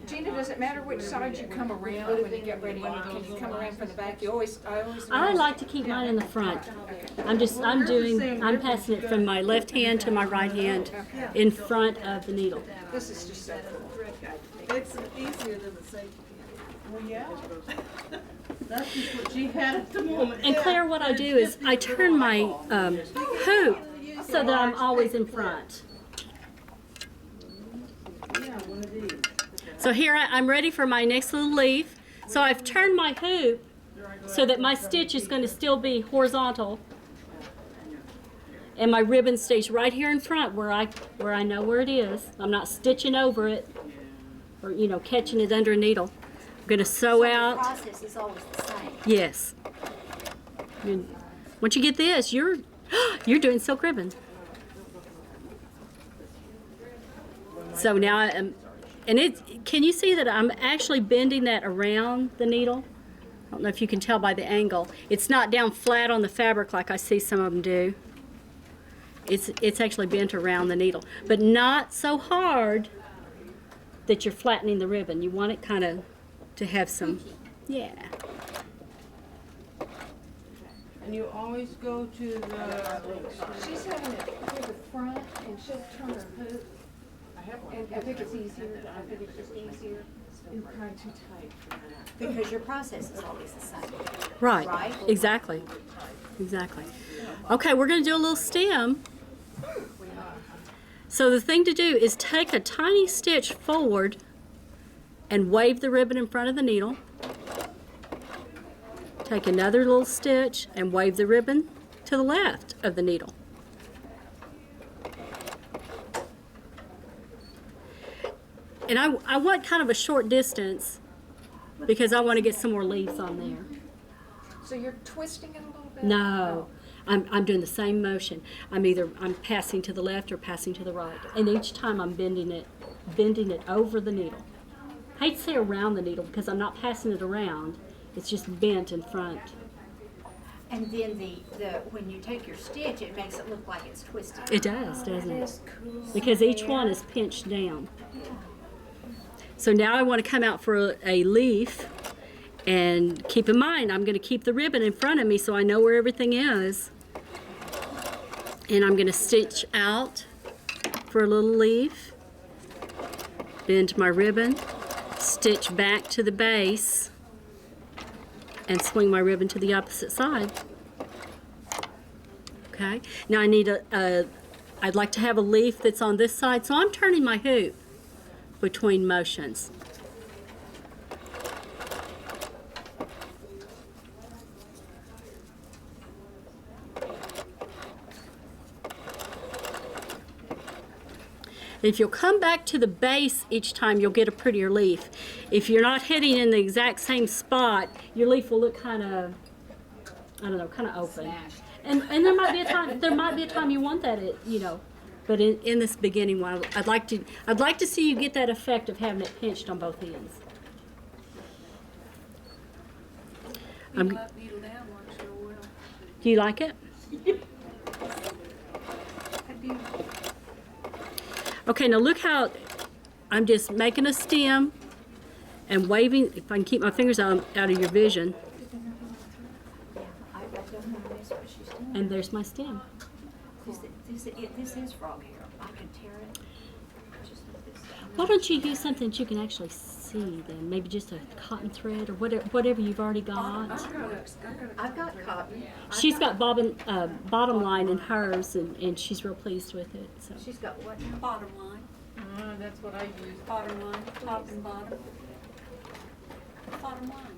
Gina, does it matter which side you come around when you get ready? Can you come around from the back? I like to keep mine in the front. I'm passing it from my left hand to my right hand in front of the needle. This is just so cool. It's easier than the safety pin. Well, yeah. That's just what she had at the moment. And Claire, what I do is I turn my hoop so that I'm always in front. Yeah, one of these. So here I'm ready for my next little leaf. So I've turned my hoop so that my stitch is going to still be horizontal. And my ribbon stays right here in front where I know where it is. I'm not stitching over it or, you know, catching it under a needle. I'm going to sew out. The process is always the same. Yes. And once you get this, you're doing silk ribbon. So now can you see that I'm actually bending that around the needle? I don't know if you can tell by the angle. It's not down flat on the fabric like I see some of them do. It's actually bent around the needle, but not so hard that you're flattening the ribbon. You want it kind of to have some, yeah. And you always go to the... She's having it through the front, and she'll turn her hoop. And I think it's easier. I think it's just easier. It's kind of too tight. Because your process is always the same. Right. Right? Exactly. Exactly. Okay, we're going to do a little stem. So the thing to do is take a tiny stitch forward and wave the ribbon in front of the needle. Take another little stitch and wave the ribbon to the left of the needle. And I want kind of a short distance because I want to get some more leaves on there. So you're twisting it a little bit? No, I'm doing the same motion. I'm passing to the left or passing to the right. And each time I'm bending it over the needle. I hate to say around the needle because I'm not passing it around. It's just bent in front. And then when you take your stitch, it makes it look like it's twisted. It does, doesn't it? That's cool. Because each one is pinched down. So now I want to come out for a leaf, and keep in mind I'm going to keep the ribbon in front of me so I know where everything is. And I'm going to stitch out for a little leaf, bend my ribbon, stitch back to the base, and swing my ribbon to the opposite side. Okay, now I need I'd like to have a leaf that's on this side, so I'm turning my hoop between motions. If you'll come back to the base each time, you'll get a prettier leaf. If you're not hitting in the exact same spot, your leaf will look kind of, I don't know, kind of open. And there might be a time you want that, you know. But in this beginning one, I'd like to see you get that effect of having it pinched on both ends. Do you like it? I do. Okay, now look how I'm just making a stem and waving. If I can keep my fingers out of your vision. I don't know what she's doing. And there's my stem. This is frog hair. I can tear it. Just like this. Why don't you use something that you can actually see then? Maybe just a cotton thread or whatever you've already got. I've got cotton. She's got bottom line in hers, and she's real pleased with it. So. She's got what? Bottom line, That's what I use. bottom line, top and bottom. Bottom line.